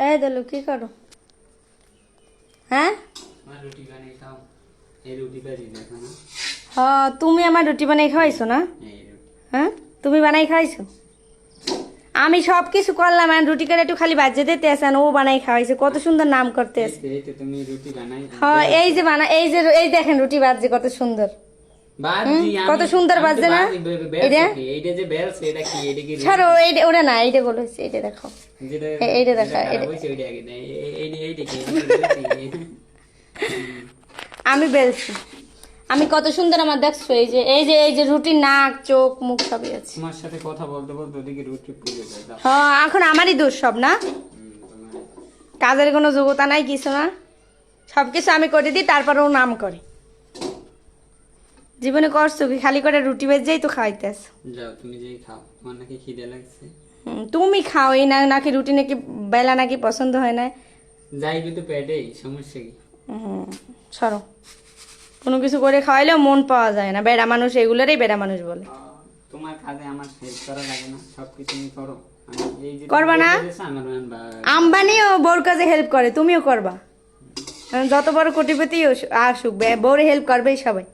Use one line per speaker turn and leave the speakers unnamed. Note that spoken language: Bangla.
এই দেলু কি করো? হ্যাঁ
রুটি বানিয়ে খাও। এই রুটি বাজি দেখো না।
হ্যাঁ, তুমি আমার রুটি বানাই খাওয়াইছো না?
এই রুটি
হ্যাঁ, তুমি বানাই খাওয়াইছো। আমি সব কিছু করলাম, আর রুটি করে একটু খালি বাজে দিতে আসেন, ও বানাই খাওয়াইছে। কত সুন্দর নাম করতে আছে।
এই তো তুমি রুটি বানাই।
হ্যাঁ, এই যে এই দেখেন রুটি বাজছে কত সুন্দর।
বাজি
কত সুন্দর বাজছে না? এটা
এইটা যে বেল সেটা কি? এটা কি?
ছাড়ো, এইটা ওটা না, এইটা বলেছে, এইটা দেখো,
যেটা
এইটা দেখা,
খারাপ
এইটা
হইছে ওইটা আগে না। এইটা কি?
আমি বেলছি। আমি কত সুন্দর, আমার দেখছো এই যে রুটি, নাক চোখ মুখ সবই আছে।
তোমার সাথে কথা বলতে বলতে ওদিকে রুটি পুড়ে যায়। দাও।
হ্যাঁ, এখন আমারই দোষ সব না?
তোমার
কাজের কোনো যোগ্যতা নাই কিছু না, সব কিছু আমি করে দিই, তারপরেও নাম করে। জীবনে করছো কি? খালি করে রুটি বেজেই তো খাইতে আসো।
যাও তুমি যেই খাও। তোমার নাকি খিদে লাগছে।
তুমি খাও, এই না নাকি রুটি নাকি বেলা নাকি পছন্দ হয় না।
যাইবি তো পেটেই, সমস্যা কি?
সরো, কোনো কিছু করে খাওয়াইলেও মন পাওয়া যায় না। বেড়া মানুষ, এগুলোরই বেড়া মানুষ বলে।
তোমার কাজে আমার হেল্প করা লাগে না? সবকিছু তুমি করো। আমি এই যে
করবা না?
আমার
আম্বানিও বউর কাজে হেল্প করে, তুমিও করবা। যত বড় কোটিপতি আসুক, বউরে হেল্প করবেই সবাই।